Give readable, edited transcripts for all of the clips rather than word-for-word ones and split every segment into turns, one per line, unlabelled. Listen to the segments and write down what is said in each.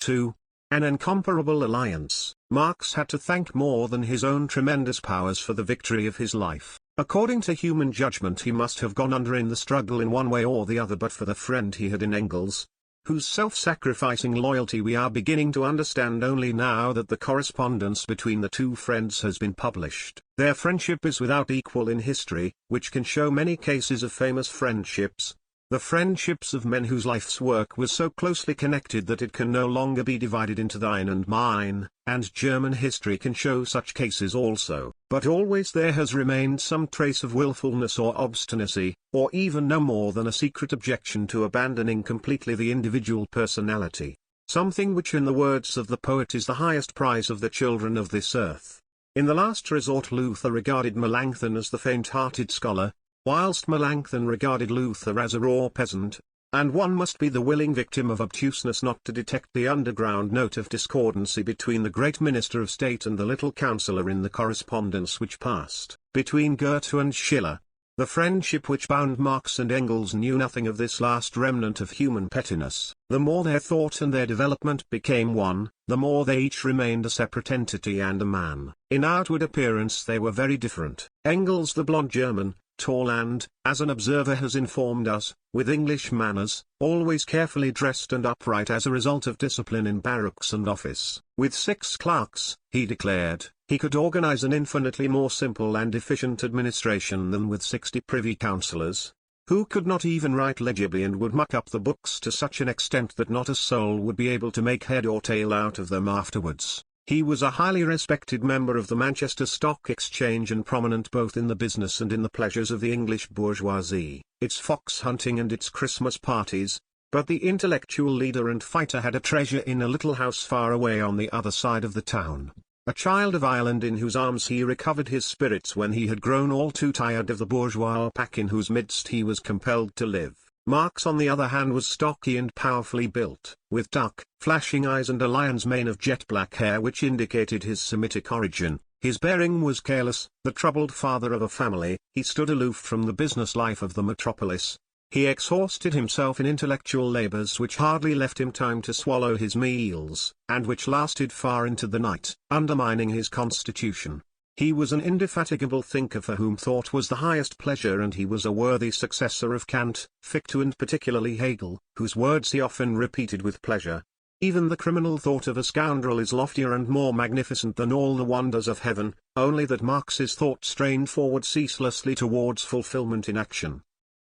2. An incomparable alliance. Marx had to thank more than his own tremendous powers for the victory of his life. According to human judgment, he must have gone under in the struggle in one way or the other but for the friend he had in Engels, whose self-sacrificing loyalty we are beginning to understand only now that the correspondence between the two friends has been published. Their friendship is without equal in history, which can show many cases of famous friendships, the friendships of men whose life's work was so closely connected that it can no longer be divided into thine and mine, and German history can show such cases also. But always there has remained some trace of willfulness or obstinacy, or even no more than a secret objection to abandoning completely the individual personality, something which in the words of the poet is the highest prize of the children of this earth. In the last resort Luther regarded Melanchthon as the faint-hearted scholar, whilst Melanchthon regarded Luther as a raw peasant, and one must be the willing victim of obtuseness not to detect the underground note of discordancy between the great minister of state and the little councillor in the correspondence which passed between Goethe and Schiller. The friendship which bound Marx and Engels knew nothing of this last remnant of human pettiness. The more their thought and their development became one, the more they each remained a separate entity and a man. In outward appearance they were very different. Engels, the blond German, tall and, as an observer has informed us, with English manners, always carefully dressed and upright as a result of discipline in barracks and office. With 6 clerks, he declared, he could organize an infinitely more simple and efficient administration than with 60 privy councillors, who could not even write legibly and would muck up the books to such an extent that not a soul would be able to make head or tail out of them afterwards. He was a highly respected member of the Manchester Stock Exchange and prominent both in the business and in the pleasures of the English bourgeoisie, its fox hunting and its Christmas parties, but the intellectual leader and fighter had a treasure in a little house far away on the other side of the town, a child of Ireland in whose arms he recovered his spirits when he had grown all too tired of the bourgeois pack in whose midst he was compelled to live. Marx on the other hand was stocky and powerfully built, with dark, flashing eyes and a lion's mane of jet-black hair which indicated his Semitic origin. His bearing was careless, the troubled father of a family. He stood aloof from the business life of the metropolis. He exhausted himself in intellectual labors which hardly left him time to swallow his meals, and which lasted far into the night, undermining his constitution. He was an indefatigable thinker for whom thought was the highest pleasure, and he was a worthy successor of Kant, Fichte and particularly Hegel, whose words he often repeated with pleasure. Even the criminal thought of a scoundrel is loftier and more magnificent than all the wonders of heaven, only that Marx's thought strained forward ceaselessly towards fulfillment in action.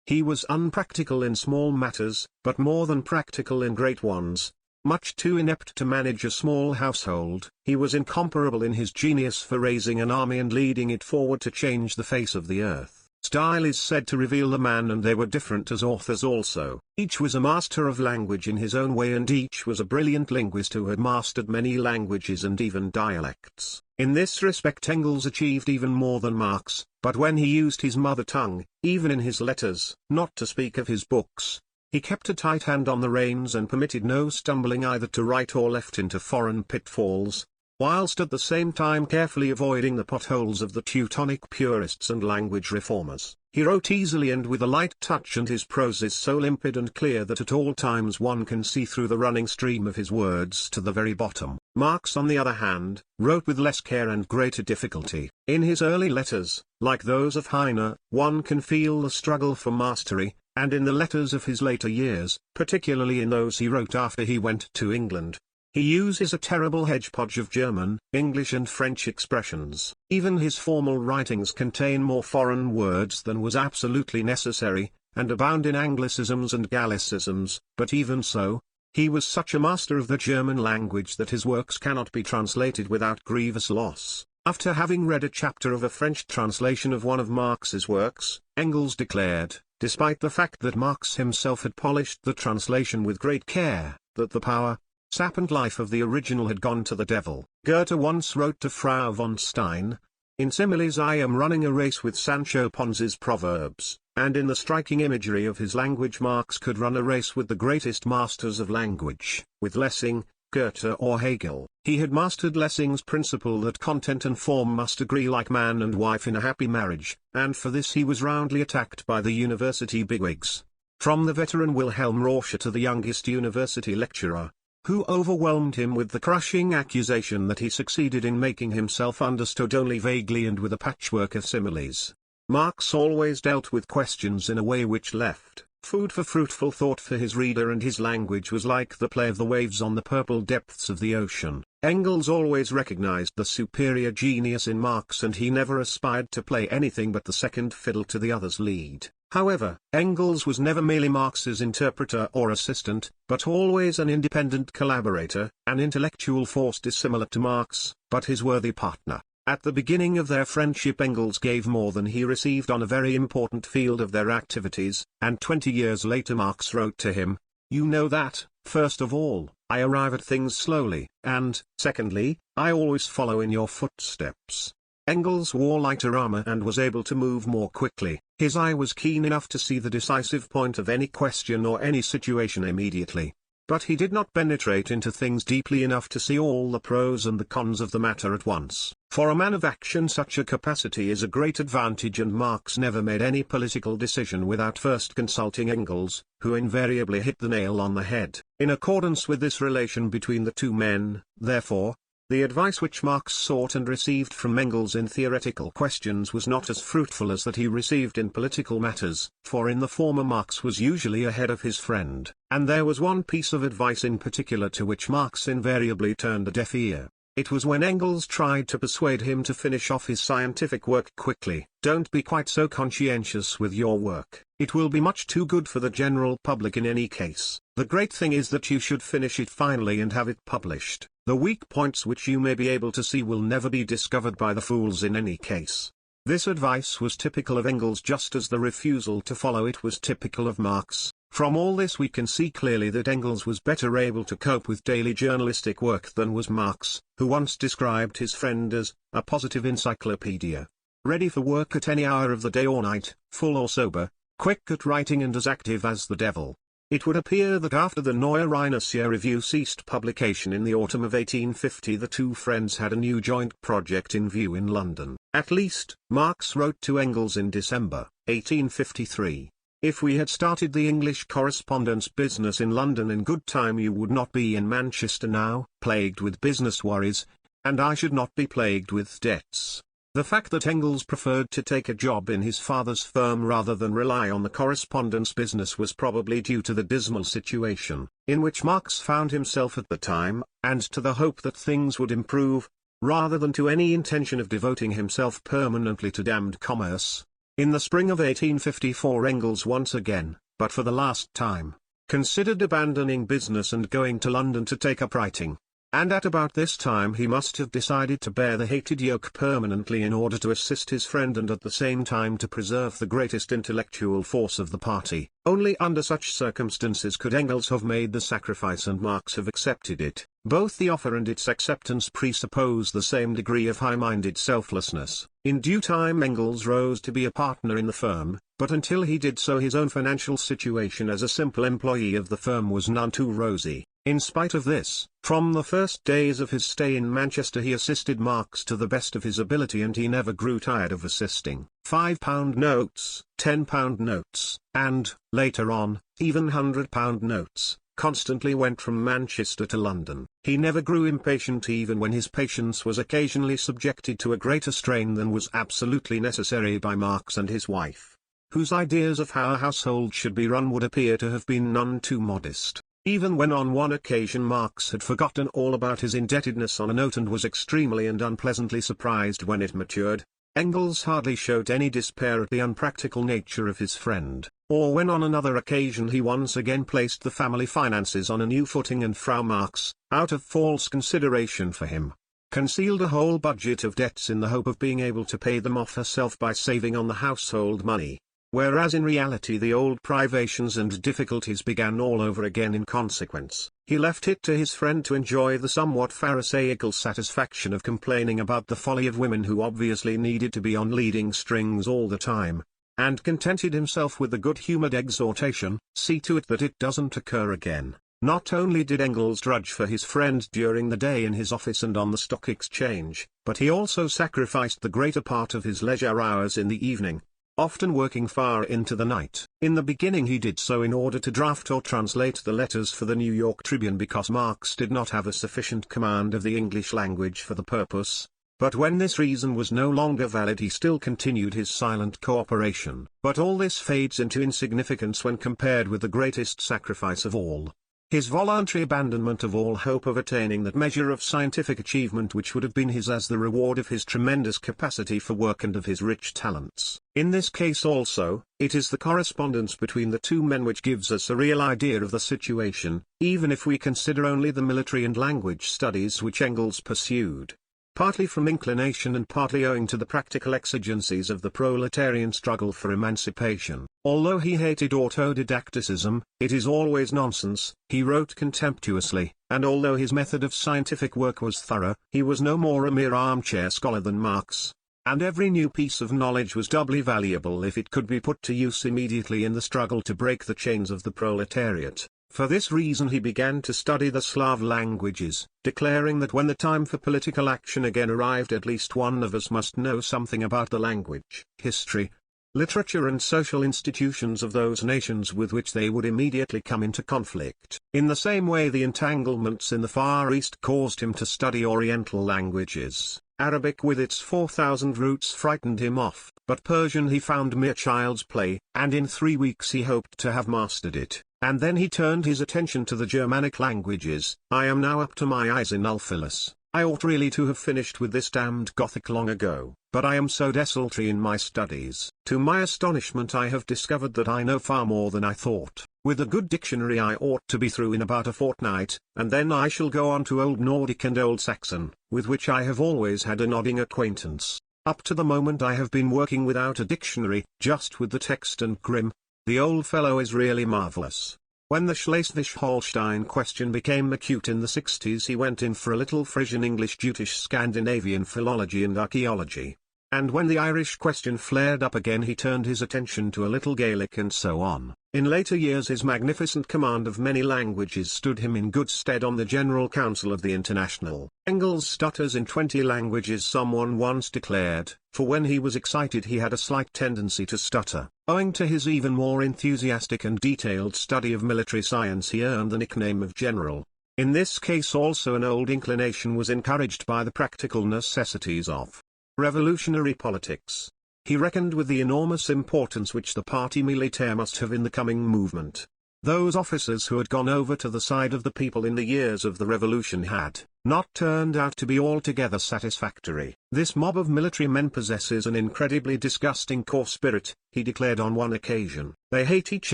He was unpractical in small matters, but more than practical in great ones. Much too inept to manage a small household, he was incomparable in his genius for raising an army and leading it forward to change the face of the earth. Style is said to reveal the man, and they were different as authors also. Each was a master of language in his own way, and each was a brilliant linguist who had mastered many languages and even dialects. In this respect Engels achieved even more than Marx, but when he used his mother tongue, even in his letters, not to speak of his books, he kept a tight hand on the reins and permitted no stumbling either to right or left into foreign pitfalls, whilst at the same time carefully avoiding the potholes of the Teutonic purists and language reformers. He wrote easily and with a light touch, and his prose is so limpid and clear that at all times one can see through the running stream of his words to the very bottom. Marx, on the other hand, wrote with less care and greater difficulty. In his early letters, like those of Heine, one can feel the struggle for mastery, and in the letters of his later years, particularly in those he wrote after he went to England, he uses a terrible hedgepodge of German, English and French expressions. Even his formal writings contain more foreign words than was absolutely necessary, and abound in Anglicisms and Gallicisms, but even so, he was such a master of the German language that his works cannot be translated without grievous loss. After having read a chapter of a French translation of one of Marx's works, Engels declared, despite the fact that Marx himself had polished the translation with great care, that the power, sap and life of the original had gone to the devil. Goethe once wrote to Frau von Stein, "In similes I am running a race with Sancho Panza's proverbs," and in the striking imagery of his language Marx could run a race with the greatest masters of language, with Lessing, Goethe or Hegel. He had mastered Lessing's principle that content and form must agree like man and wife in a happy marriage, and for this he was roundly attacked by the university bigwigs. From the veteran Wilhelm Rorschach to the youngest university lecturer, who overwhelmed him with the crushing accusation that he succeeded in making himself understood only vaguely and with a patchwork of similes. Marx always dealt with questions in a way which left food for fruitful thought for his reader, and his language was like the play of the waves on the purple depths of the ocean. Engels always recognized the superior genius in Marx, and he never aspired to play anything but the second fiddle to the other's lead. However, Engels was never merely Marx's interpreter or assistant, but always an independent collaborator, an intellectual force dissimilar to Marx, but his worthy partner. At the beginning of their friendship, Engels gave more than he received on a very important field of their activities, and 20 years later Marx wrote to him, "You know that, first of all, I arrive at things slowly, and, secondly, I always follow in your footsteps." Engels wore lighter armor and was able to move more quickly. His eye was keen enough to see the decisive point of any question or any situation immediately. But he did not penetrate into things deeply enough to see all the pros and the cons of the matter at once. For a man of action such a capacity is a great advantage, and Marx never made any political decision without first consulting Engels, who invariably hit the nail on the head. In accordance with this relation between the two men, therefore, the advice which Marx sought and received from Engels in theoretical questions was not as fruitful as that he received in political matters, for in the former Marx was usually ahead of his friend, and there was one piece of advice in particular to which Marx invariably turned a deaf ear. It was when Engels tried to persuade him to finish off his scientific work quickly. "Don't be quite so conscientious with your work. It will be much too good for the general public in any case. The great thing is that you should finish it finally and have it published. The weak points which you may be able to see will never be discovered by the fools in any case." This advice was typical of Engels, just as the refusal to follow it was typical of Marx. From all this we can see clearly that Engels was better able to cope with daily journalistic work than was Marx, who once described his friend as a positive encyclopedia, ready for work at any hour of the day or night, full or sober, quick at writing and as active as the devil. It would appear that after the Neue Rheinische Review ceased publication in the autumn of 1850, the two friends had a new joint project in view in London. At least, Marx wrote to Engels in December, 1853. "If we had started the English correspondence business in London in good time, you would not be in Manchester now, plagued with business worries, and I should not be plagued with debts." The fact that Engels preferred to take a job in his father's firm rather than rely on the correspondence business was probably due to the dismal situation in which Marx found himself at the time, and to the hope that things would improve, rather than to any intention of devoting himself permanently to damned commerce. In the spring of 1854 Engels once again, but for the last time, considered abandoning business and going to London to take up writing. And at about this time he must have decided to bear the hated yoke permanently in order to assist his friend and at the same time to preserve the greatest intellectual force of the party. Only under such circumstances could Engels have made the sacrifice and Marx have accepted it. Both the offer and its acceptance presuppose the same degree of high-minded selflessness. In due time Engels rose to be a partner in the firm, but until he did so his own financial situation as a simple employee of the firm was none too rosy. In spite of this, from the first days of his stay in Manchester he assisted Marx to the best of his ability, and he never grew tired of assisting. £5 notes, £10 notes, and, later on, even £100 notes, constantly went from Manchester to London. He never grew impatient even when his patience was occasionally subjected to a greater strain than was absolutely necessary by Marx and his wife, whose ideas of how a household should be run would appear to have been none too modest. Even when on one occasion Marx had forgotten all about his indebtedness on a note and was extremely and unpleasantly surprised when it matured, Engels hardly showed any despair at the unpractical nature of his friend. Or when on another occasion he once again placed the family finances on a new footing and Frau Marx, out of false consideration for him, concealed a whole budget of debts in the hope of being able to pay them off herself by saving on the household money. Whereas in reality the old privations and difficulties began all over again in consequence. He left it to his friend to enjoy the somewhat pharisaical satisfaction of complaining about the folly of women who obviously needed to be on leading strings all the time, and contented himself with the good-humored exhortation, "See to it that it doesn't occur again." Not only did Engels drudge for his friend during the day in his office and on the stock exchange, but he also sacrificed the greater part of his leisure hours in the evening, often working far into the night. In the beginning he did so in order to draft or translate the letters for the New York Tribune because Marx did not have a sufficient command of the English language for the purpose. But when this reason was no longer valid he still continued his silent cooperation. But all this fades into insignificance when compared with the greatest sacrifice of all. His voluntary abandonment of all hope of attaining that measure of scientific achievement which would have been his as the reward of his tremendous capacity for work and of his rich talents. In this case also, it is the correspondence between the two men which gives us a real idea of the situation, even if we consider only the military and language studies which Engels pursued. Partly from inclination and partly owing to the practical exigencies of the proletarian struggle for emancipation. Although he hated autodidacticism, it is always nonsense, he wrote contemptuously, and although his method of scientific work was thorough, he was no more a mere armchair scholar than Marx. And every new piece of knowledge was doubly valuable if it could be put to use immediately in the struggle to break the chains of the proletariat. For this reason he began to study the Slav languages, declaring that when the time for political action again arrived at least one of us must know something about the language, history, literature and social institutions of those nations with which they would immediately come into conflict. In the same way the entanglements in the Far East caused him to study Oriental languages. Arabic with its 4,000 roots frightened him off, but Persian he found mere child's play, and in 3 weeks he hoped to have mastered it. And then he turned his attention to the Germanic languages. I am now up to my eyes in Ulfilas. I ought really to have finished with this damned Gothic long ago, but I am so desultory in my studies. To my astonishment I have discovered that I know far more than I thought. With a good dictionary I ought to be through in about a fortnight, and then I shall go on to Old Nordic and Old Saxon, with which I have always had a nodding acquaintance. Up to the moment I have been working without a dictionary, just with the text and Grimm. The old fellow is really marvelous. When the Schleswig-Holstein question became acute in the 60s he went in for a little Frisian English Jutish Scandinavian philology and archaeology. And when the Irish question flared up again he turned his attention to a little Gaelic and so on. In later years his magnificent command of many languages stood him in good stead on the General Council of the International. Engels stutters in 20 languages someone once declared, for when he was excited he had a slight tendency to stutter. Owing to his even more enthusiastic and detailed study of military science he earned the nickname of General. In this case also an old inclination was encouraged by the practical necessities of revolutionary politics. He reckoned with the enormous importance which the parti militaire must have in the coming movement. Those officers who had gone over to the side of the people in the years of the revolution had not turned out to be altogether satisfactory. This mob of military men possesses an incredibly disgusting coarse spirit, he declared on one occasion. They hate each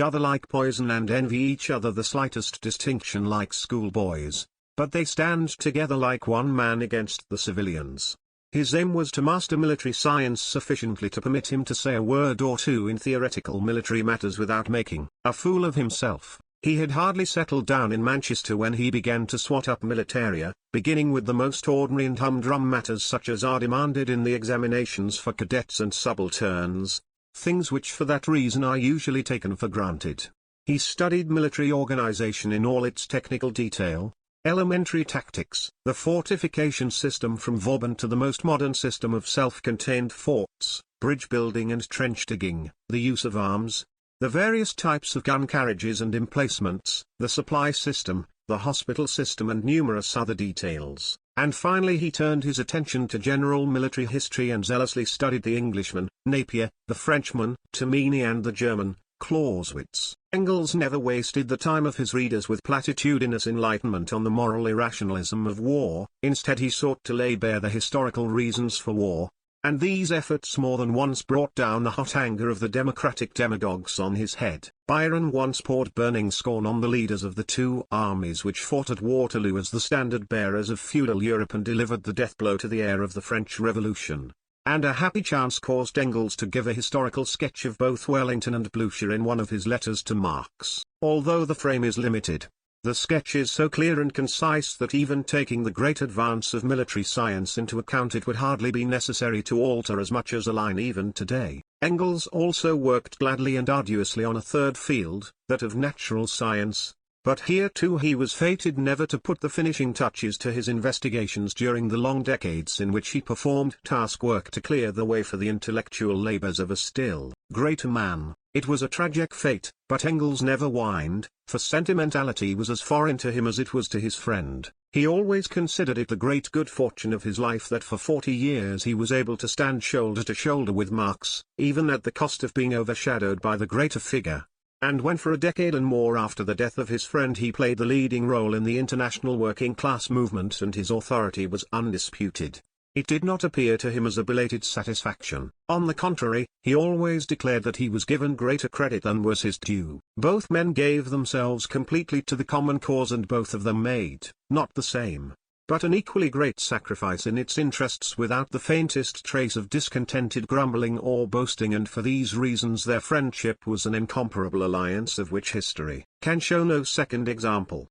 other like poison and envy each other the slightest distinction like schoolboys, but they stand together like one man against the civilians. His aim was to master military science sufficiently to permit him to say a word or two in theoretical military matters without making a fool of himself. He had hardly settled down in Manchester when he began to swat up militaria, beginning with the most ordinary and humdrum matters such as are demanded in the examinations for cadets and subalterns, things which for that reason are usually taken for granted. He studied military organization in all its technical detail, elementary tactics, the fortification system from Vauban to the most modern system of self-contained forts, bridge building and trench digging, the use of arms, the various types of gun carriages and emplacements, the supply system, the hospital system and numerous other details. And finally he turned his attention to general military history and zealously studied the Englishman, Napier, the Frenchman, Tomini and the German, Clausewitz. Engels never wasted the time of his readers with platitudinous enlightenment on the moral irrationalism of war. Instead he sought to lay bare the historical reasons for war, and these efforts more than once brought down the hot anger of the democratic demagogues on his head. Byron once poured burning scorn on the leaders of the two armies which fought at Waterloo as the standard-bearers of feudal Europe and delivered the death blow to the heir of the French Revolution. And a happy chance caused Engels to give a historical sketch of both Wellington and Blucher in one of his letters to Marx. Although the frame is limited, the sketch is so clear and concise that even taking the great advance of military science into account it would hardly be necessary to alter as much as a line even today. Engels also worked gladly and arduously on a third field, that of natural science. But here too he was fated never to put the finishing touches to his investigations during the long decades in which he performed task work to clear the way for the intellectual labors of a still greater man. It was a tragic fate, but Engels never whined, for sentimentality was as foreign to him as it was to his friend. He always considered it the great good fortune of his life that for 40 years he was able to stand shoulder to shoulder with Marx, even at the cost of being overshadowed by the greater figure. And when for a decade and more after the death of his friend he played the leading role in the international working class movement and his authority was undisputed, it did not appear to him as a belated satisfaction. On the contrary, he always declared that he was given greater credit than was his due. Both men gave themselves completely to the common cause and both of them made, not the same, but an equally great sacrifice in its interests without the faintest trace of discontented grumbling or boasting, and for these reasons their friendship was an incomparable alliance of which history can show no second example.